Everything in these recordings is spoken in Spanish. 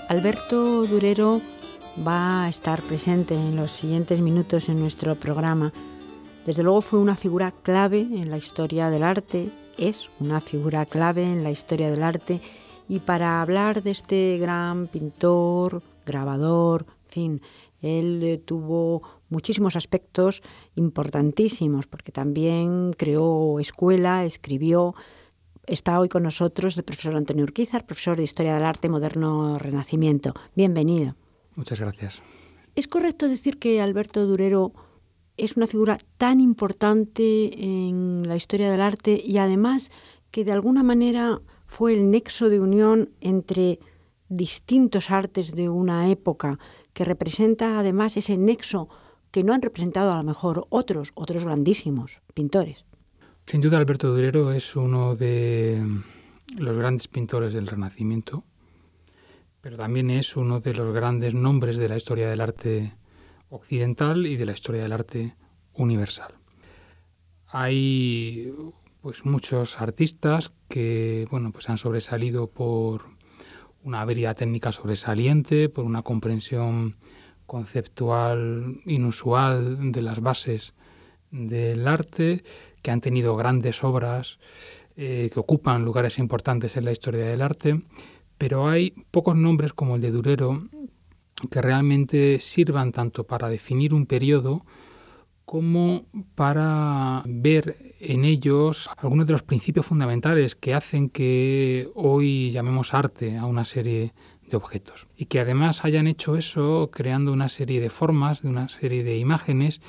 Alberto Durero va a estar presente en los siguientes minutos en nuestro programa. Desde luego fue una figura clave en la historia del arte, es una figura clave en la historia del arte, y para hablar de este gran pintor, grabador, en fin, él tuvo muchísimos aspectos importantísimos, porque también creó escuela, escribió. Está hoy con nosotros el profesor Antonio Urquizar, profesor de Historia del Arte Moderno Renacimiento. Bienvenido. Muchas gracias. ¿Es correcto decir que Alberto Durero es una figura tan importante en la historia del arte y además que de alguna manera fue el nexo de unión entre distintos artes de una época, que representa además ese nexo que no han representado a lo mejor otros grandísimos pintores? Sin duda, Alberto Durero es uno de los grandes pintores del Renacimiento, pero también es uno de los grandes nombres de la historia del arte occidental y de la historia del arte universal. Hay muchos artistas que han sobresalido por una habilidad técnica sobresaliente, por una comprensión conceptual inusual de las bases del arte, que han tenido grandes obras que ocupan lugares importantes en la historia del arte, pero hay pocos nombres como el de Durero que realmente sirvan tanto para definir un periodo como para ver en ellos algunos de los principios fundamentales que hacen que hoy llamemos arte a una serie de objetos, y que además hayan hecho eso creando una serie de formas, de una serie de imágenes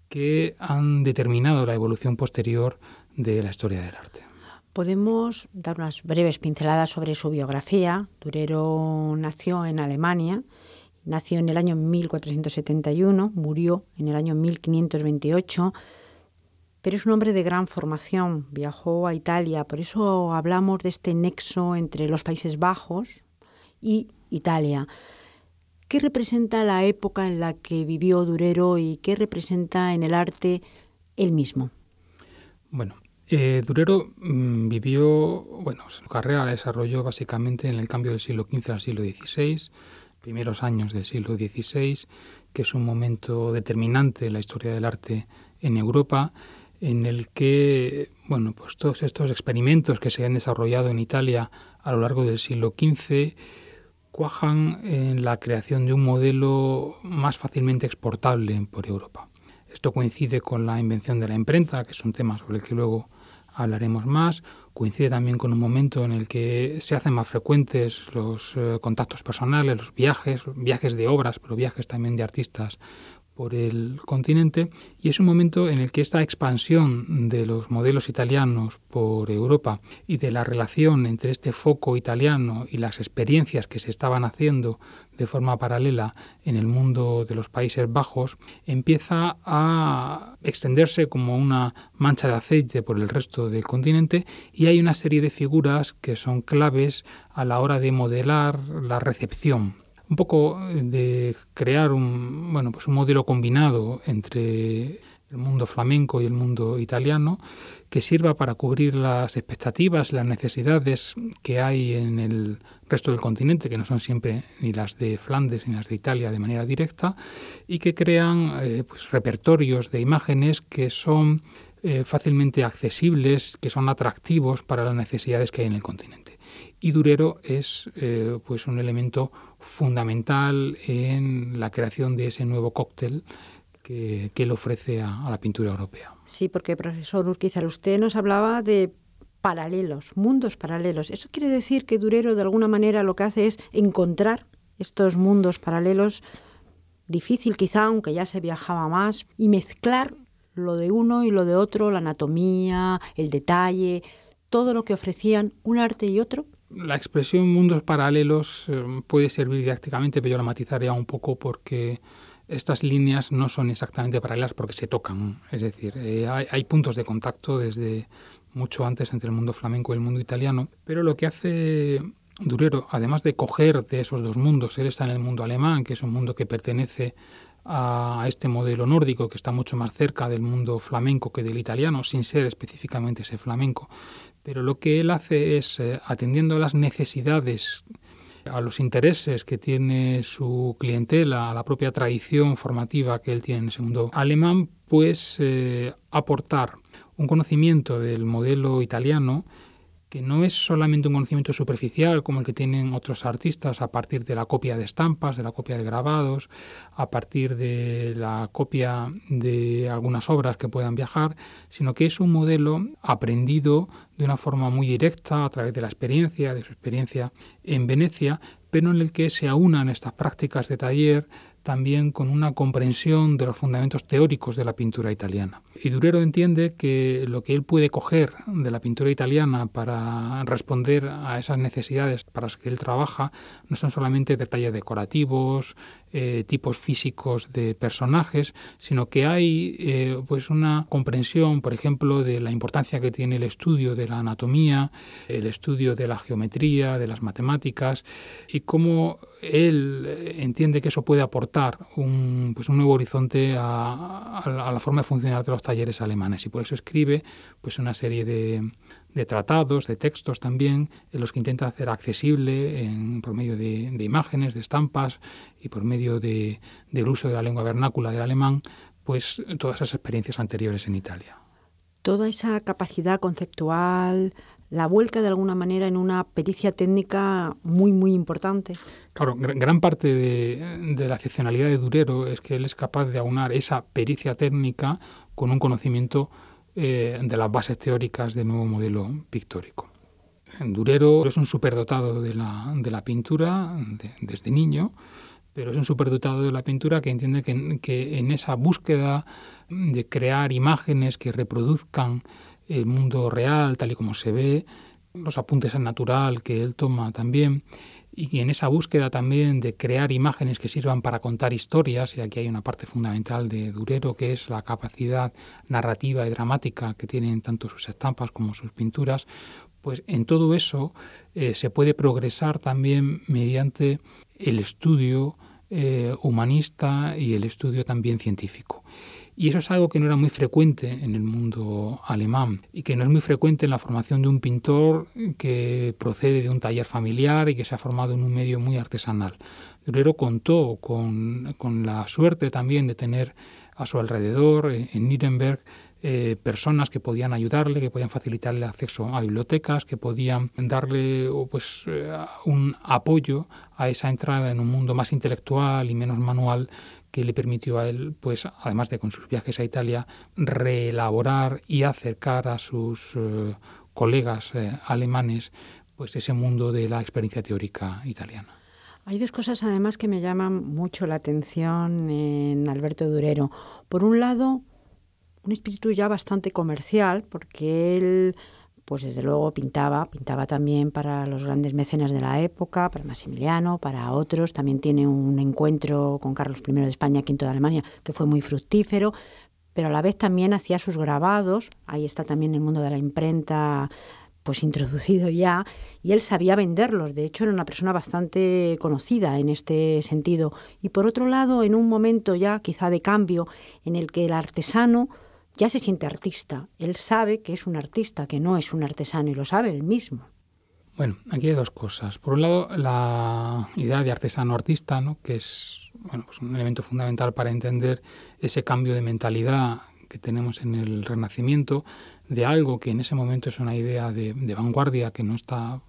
que han determinado la evolución posterior de la historia del arte. Podemos dar unas breves pinceladas sobre su biografía. Durero nació en Alemania. Nació en el año 1471, murió en el año 1528, pero es un hombre de gran formación, viajó a Italia, por eso hablamos de este nexo entre los Países Bajos y Italia. ¿Qué representa la época en la que vivió Durero y qué representa en el arte él mismo? Durero vivió, su carrera la desarrolló básicamente en el cambio del siglo XV al siglo XVI, primeros años del siglo XVI, que es un momento determinante en la historia del arte en Europa, en el que todos estos experimentos que se han desarrollado en Italia a lo largo del siglo XV cuajan en la creación de un modelo más fácilmente exportable por Europa. Esto coincide con la invención de la imprenta, que es un tema sobre el que luego hablaremos más. Coincide también con un momento en el que se hacen más frecuentes los contactos personales, los viajes de obras, pero viajes también de artistas por el continente, y es un momento en el que esta expansión de los modelos italianos por Europa y de la relación entre este foco italiano y las experiencias que se estaban haciendo de forma paralela en el mundo de los Países Bajos empieza a extenderse como una mancha de aceite por el resto del continente, y hay una serie de figuras que son claves a la hora de modelar la recepción, un poco de crear un modelo combinado entre el mundo flamenco y el mundo italiano, que sirva para cubrir las expectativas, las necesidades que hay en el resto del continente, que no son siempre ni las de Flandes ni las de Italia de manera directa, y que crean repertorios de imágenes que son fácilmente accesibles, que son atractivos para las necesidades que hay en el continente. Y Durero es un elemento fundamental en la creación de ese nuevo cóctel que él ofrece a la pintura europea. Sí, porque, profesor Urquizar, usted nos hablaba de paralelos, mundos paralelos. ¿Eso quiere decir que Durero de alguna manera lo que hace es encontrar estos mundos paralelos, difícil quizá, aunque ya se viajaba más, y mezclar lo de uno y lo de otro, la anatomía, el detalle, todo lo que ofrecían un arte y otro? La expresión mundos paralelos puede servir didácticamente, pero yo la matizaría un poco porque estas líneas no son exactamente paralelas porque se tocan. Es decir, hay puntos de contacto desde mucho antes entre el mundo flamenco y el mundo italiano, pero lo que hace Durero, además de coger de esos dos mundos, él está en el mundo alemán, que es un mundo que pertenece a este modelo nórdico, que está mucho más cerca del mundo flamenco que del italiano, sin ser específicamente ese flamenco. Pero lo que él hace es, atendiendo a las necesidades a los intereses que tiene su clientela, a la propia tradición formativa que él tiene en ese mundo alemán, pues aportar un conocimiento del modelo italiano que no es solamente un conocimiento superficial como el que tienen otros artistas a partir de la copia de estampas, de la copia de grabados, a partir de la copia de algunas obras que puedan viajar, sino que es un modelo aprendido de una forma muy directa a través de la experiencia, de su experiencia en Venecia, pero en el que se aunan estas prácticas de taller también con una comprensión de los fundamentos teóricos de la pintura italiana. Y Durero entiende que lo que él puede coger de la pintura italiana para responder a esas necesidades para las que él trabaja no son solamente detalles decorativos, tipos físicos de personajes, sino que hay pues una comprensión, por ejemplo, de la importancia que tiene el estudio de la anatomía, el estudio de la geometría, de las matemáticas, y cómo él entiende que eso puede aportar un nuevo horizonte a la forma de funcionar de los talleres alemanes, y por eso escribe pues una serie de tratados, de textos también, en los que intenta hacer accesible por medio de imágenes, de estampas y por medio del uso de la lengua vernácula del alemán, pues todas esas experiencias anteriores en Italia. Toda esa capacidad conceptual la vuelca de alguna manera en una pericia técnica muy, muy importante. Claro, gran parte de la excepcionalidad de Durero es que él es capaz de aunar esa pericia técnica con un conocimiento de las bases teóricas del nuevo modelo pictórico. Durero es un superdotado de la pintura desde niño, pero es un superdotado de la pintura que entiende que en esa búsqueda de crear imágenes que reproduzcan el mundo real tal y como se ve, los apuntes al natural que él toma también, y en esa búsqueda también de crear imágenes que sirvan para contar historias, y aquí hay una parte fundamental de Durero que es la capacidad narrativa y dramática que tienen tanto sus estampas como sus pinturas, pues en todo eso se puede progresar también mediante el estudio humanista y el estudio también científico. Y eso es algo que no era muy frecuente en el mundo alemán y que no es muy frecuente en la formación de un pintor que procede de un taller familiar y que se ha formado en un medio muy artesanal. Durero contó con la suerte también de tener a su alrededor, en Nuremberg, personas que podían ayudarle, que podían facilitarle acceso a bibliotecas, que podían darle un apoyo a esa entrada en un mundo más intelectual y menos manual, que le permitió a él, pues además de con sus viajes a Italia, reelaborar y acercar a sus colegas alemanes pues ese mundo de la experiencia teórica italiana. Hay dos cosas además que me llaman mucho la atención en Alberto Durero. Por un lado, un espíritu ya bastante comercial, porque él, pues desde luego pintaba también para los grandes mecenas de la época, para Maximiliano, para otros. También tiene un encuentro con Carlos I de España, V de Alemania, que fue muy fructífero, pero a la vez también hacía sus grabados. Ahí está también el mundo de la imprenta pues introducido ya, y él sabía venderlos. De hecho, era una persona bastante conocida en este sentido. Y por otro lado, en un momento ya quizá de cambio, en el que el artesano ya se siente artista. Él sabe que es un artista, que no es un artesano, y lo sabe él mismo. Bueno, aquí hay dos cosas. Por un lado, la idea de artesano-artista, ¿no?, que es pues un elemento fundamental para entender ese cambio de mentalidad que tenemos en el Renacimiento, de algo que en ese momento es una idea de vanguardia, que no está,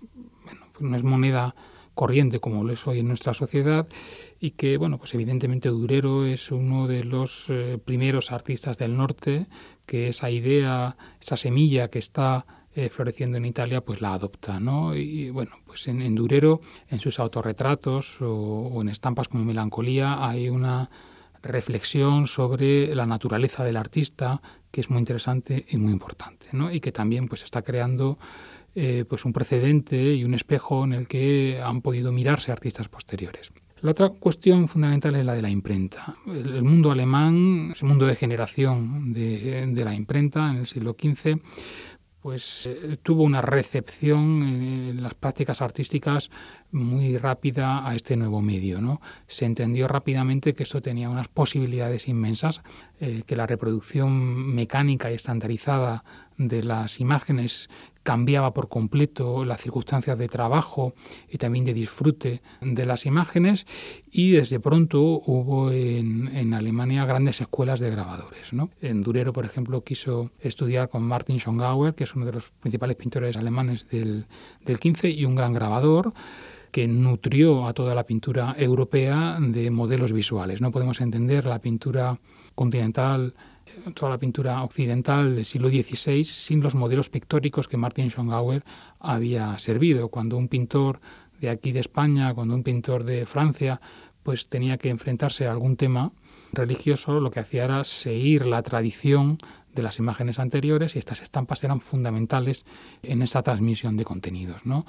pues no es moneda corriente como lo es hoy en nuestra sociedad, y que, pues evidentemente Durero es uno de los primeros artistas del norte que esa idea, esa semilla que está floreciendo en Italia, pues la adopta, ¿no? Y pues en Durero, en sus autorretratos o en estampas como Melancolía, hay una reflexión sobre la naturaleza del artista que es muy interesante y muy importante, ¿no? Y que también pues está creando pues un precedente y un espejo en el que han podido mirarse artistas posteriores. La otra cuestión fundamental es la de la imprenta. El mundo alemán, ese mundo de generación de la imprenta en el siglo XV, pues tuvo una recepción en las prácticas artísticas muy rápida a este nuevo medio, ¿no? Se entendió rápidamente que esto tenía unas posibilidades inmensas, que la reproducción mecánica y estandarizada de las imágenes cambiaba por completo las circunstancias de trabajo y también de disfrute de las imágenes, y desde pronto hubo en Alemania grandes escuelas de grabadores, ¿no? En Durero, por ejemplo, quiso estudiar con Martin Schongauer, que es uno de los principales pintores alemanes del XV y un gran grabador, que nutrió a toda la pintura europea de modelos visuales. No podemos entender la pintura continental, toda la pintura occidental del siglo XVI sin los modelos pictóricos que Martin Schongauer había servido. Cuando un pintor de aquí de España, cuando un pintor de Francia, pues tenía que enfrentarse a algún tema religioso, lo que hacía era seguir la tradición de las imágenes anteriores, y estas estampas eran fundamentales en esa transmisión de contenidos, ¿no?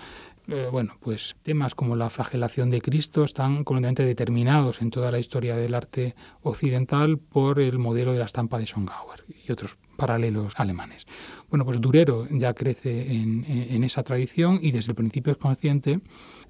Pues temas como la flagelación de Cristo están completamente determinados en toda la historia del arte occidental por el modelo de la estampa de Schongauer y otros paralelos alemanes. Bueno, pues Durero ya crece en esa tradición y desde el principio es consciente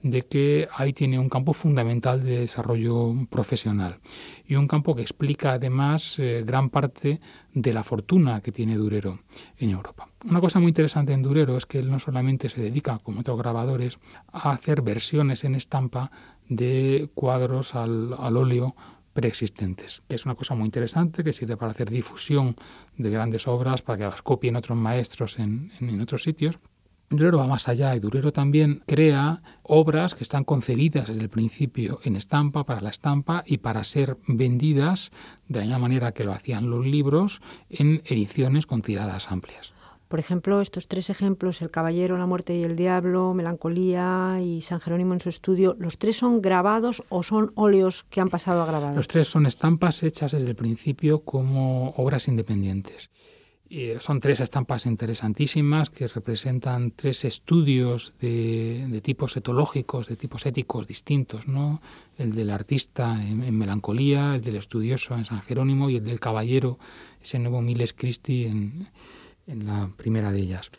de que ahí tiene un campo fundamental de desarrollo profesional y un campo que explica además gran parte de la fortuna que tiene Durero en Europa. Una cosa muy interesante en Durero es que él no solamente se dedica, como otros grabadores, a hacer versiones en estampa de cuadros al óleo preexistentes, que es una cosa muy interesante, que sirve para hacer difusión de grandes obras, para que las copien otros maestros en otros sitios. Durero va más allá y Durero también crea obras que están concebidas desde el principio en estampa, para la estampa y para ser vendidas de la misma manera que lo hacían los libros en ediciones con tiradas amplias. Por ejemplo, estos 3 ejemplos, El Caballero, La Muerte y el Diablo, Melancolía y San Jerónimo en su estudio, ¿los 3 son grabados o son óleos que han pasado a grabados? Los 3 son estampas hechas desde el principio como obras independientes. Son 3 estampas interesantísimas que representan 3 estudios de tipos etológicos, de tipos éticos distintos, ¿no? El del artista en Melancolía, el del estudioso en San Jerónimo y el del caballero, ese nuevo Miles Christi en la primera de ellas.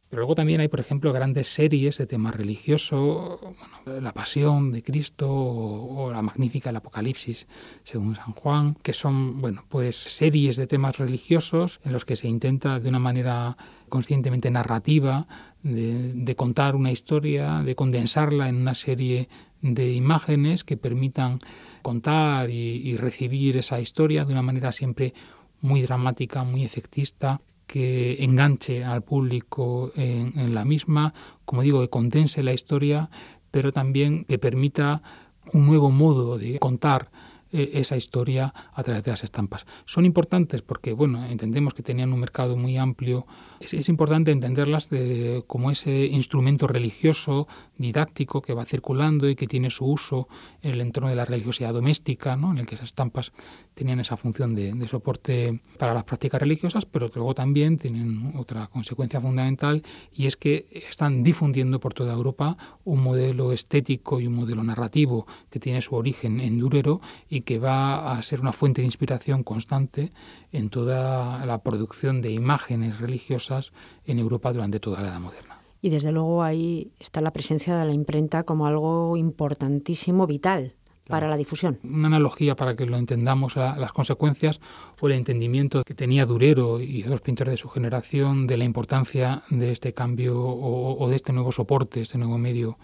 Pero luego también hay, por ejemplo, grandes series de tema religioso, la Pasión de Cristo o la Magnífica del Apocalipsis, según San Juan, que son, pues series de temas religiosos en los que se intenta de una manera conscientemente narrativa de contar una historia, de condensarla en una serie de imágenes que permitan contar y recibir esa historia de una manera siempre muy dramática, muy efectista, que enganche al público en la misma, como digo, que condense la historia, pero también que permita un nuevo modo de contar esa historia a través de las estampas. Son importantes porque, entendemos que tenían un mercado muy amplio. Es importante entenderlas como ese instrumento religioso, didáctico, que va circulando y que tiene su uso en el entorno de la religiosidad doméstica, ¿no? En el que esas estampas tenían esa función de soporte para las prácticas religiosas, pero luego también tienen otra consecuencia fundamental, y es que están difundiendo por toda Europa un modelo estético y un modelo narrativo que tiene su origen en Durero y que va a ser una fuente de inspiración constante en toda la producción de imágenes religiosas en Europa durante toda la Edad Moderna. Y desde luego ahí está la presencia de la imprenta como algo importantísimo, vital para la difusión. Una analogía para que lo entendamos, las consecuencias o el entendimiento que tenía Durero y otros pintores de su generación de la importancia de este cambio o de este nuevo soporte, este nuevo medio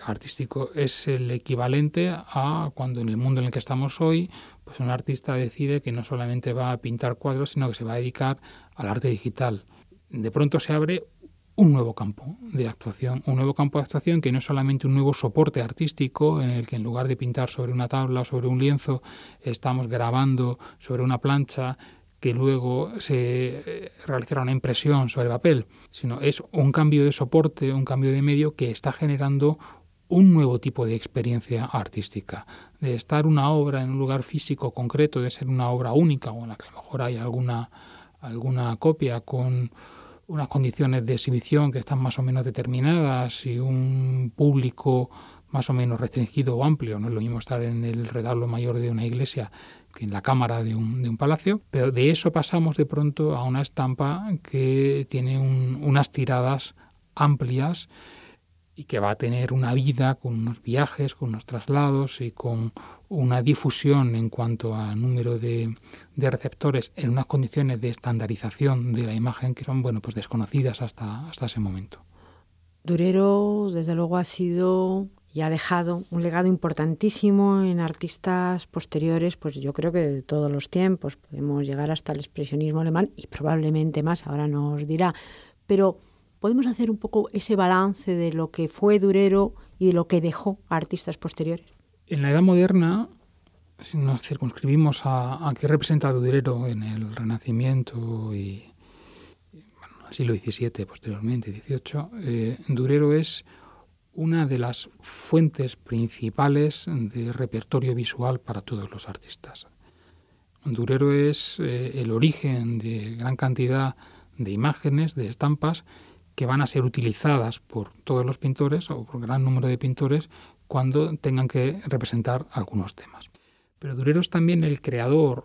artístico, es el equivalente a cuando en el mundo en el que estamos hoy, pues un artista decide que no solamente va a pintar cuadros, sino que se va a dedicar al arte digital. De pronto se abre un nuevo campo de actuación, que no es solamente un nuevo soporte artístico en el que en lugar de pintar sobre una tabla o sobre un lienzo, estamos grabando sobre una plancha que luego se realizará una impresión sobre papel, sino es un cambio de soporte, un cambio de medio que está generando un nuevo tipo de experiencia artística, de estar una obra en un lugar físico concreto, de ser una obra única o en la que a lo mejor hay alguna copia con unas condiciones de exhibición que están más o menos determinadas y un público más o menos restringido o amplio. No es lo mismo estar en el retablo mayor de una iglesia que en la cámara de un palacio, pero de eso pasamos de pronto a una estampa que tiene unas tiradas amplias y que va a tener una vida con unos viajes, con unos traslados y con una difusión en cuanto a número de receptores en unas condiciones de estandarización de la imagen que son pues desconocidas hasta ese momento. Durero, desde luego, ha sido y ha dejado un legado importantísimo en artistas posteriores, pues yo creo que de todos los tiempos. Podemos llegar hasta el expresionismo alemán y probablemente más, ahora nos dirá. Pero podemos hacer un poco ese balance de lo que fue Durero y de lo que dejó a artistas posteriores. En la Edad Moderna, si nos circunscribimos a qué representa Durero en el Renacimiento y el siglo XVII, posteriormente, XVIII, Durero es una de las fuentes principales de repertorio visual para todos los artistas. Durero es el origen de gran cantidad de imágenes, de estampas, que van a ser utilizadas por todos los pintores o por un gran número de pintores cuando tengan que representar algunos temas. Pero Durero es también el creador,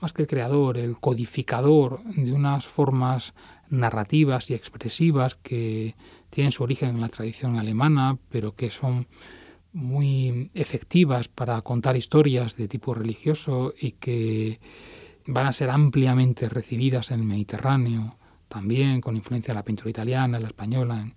más que el creador, el codificador de unas formas narrativas y expresivas que tienen su origen en la tradición alemana, pero que son muy efectivas para contar historias de tipo religioso y que van a ser ampliamente recibidas en el Mediterráneo, también con influencia de la pintura italiana, la española,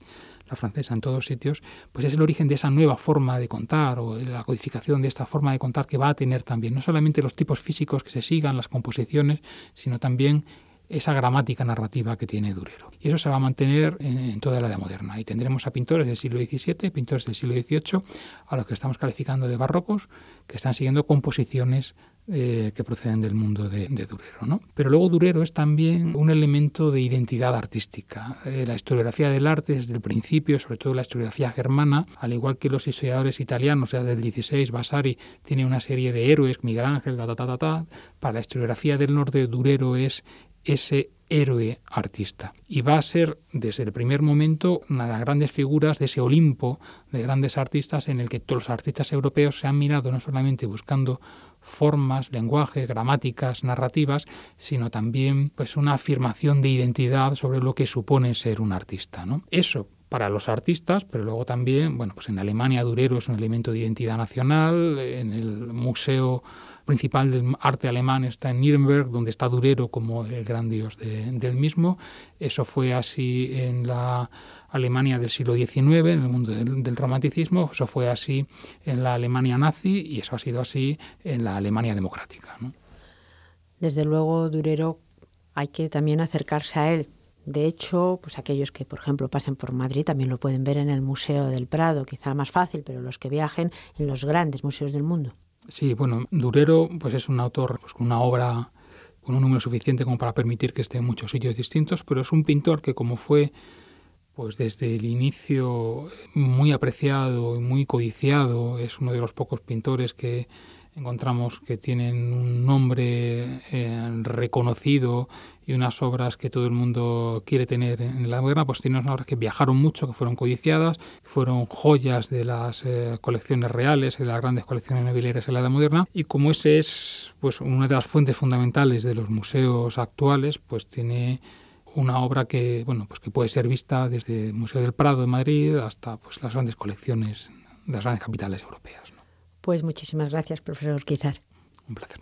la francesa, en todos sitios, pues es el origen de esa nueva forma de contar o de la codificación de esta forma de contar que va a tener también no solamente los tipos físicos que se sigan, las composiciones, sino también esa gramática narrativa que tiene Durero. Y eso se va a mantener en toda la Edad Moderna. Y tendremos a pintores del siglo XVII, pintores del siglo XVIII, a los que estamos calificando de barrocos, que están siguiendo composiciones que proceden del mundo de Durero, ¿no? Pero luego Durero es también un elemento de identidad artística. La historiografía del arte desde el principio, sobre todo la historiografía germana, al igual que los historiadores italianos, ya del XVI, Vasari tiene una serie de héroes, Miguel Ángel, para la historiografía del norte Durero es ese héroe artista. Y va a ser, desde el primer momento, una de las grandes figuras de ese Olimpo de grandes artistas en el que todos los artistas europeos se han mirado no solamente buscando formas, lenguajes, gramáticas, narrativas, sino también pues una afirmación de identidad sobre lo que supone ser un artista, ¿no? Eso para los artistas, pero luego también, pues en Alemania Durero es un elemento de identidad nacional, en el Museo principal del arte alemán está en Nuremberg, donde está Durero como el gran dios del mismo. Eso fue así en la Alemania del siglo XIX, en el mundo del romanticismo, eso fue así en la Alemania nazi y eso ha sido así en la Alemania democrática, ¿no? Desde luego, Durero hay que también acercarse a él. De hecho, pues aquellos que, por ejemplo, pasen por Madrid también lo pueden ver en el Museo del Prado, quizá más fácil, pero los que viajen en los grandes museos del mundo. Sí, Durero pues es un autor con una obra con un número suficiente como para permitir que esté en muchos sitios distintos, pero es un pintor que, como fue pues desde el inicio muy apreciado y muy codiciado, es uno de los pocos pintores que encontramos que tienen un nombre reconocido y unas obras que todo el mundo quiere tener en la moderna, pues tiene unas obras que viajaron mucho, que fueron codiciadas, que fueron joyas de las colecciones reales, de las grandes colecciones nobiliarias en la Edad Moderna, y como ese es pues una de las fuentes fundamentales de los museos actuales, pues tiene una obra que que puede ser vista desde el Museo del Prado de Madrid hasta pues las grandes colecciones de las grandes capitales europeas, ¿no? Pues muchísimas gracias, profesor Quizar. Un placer.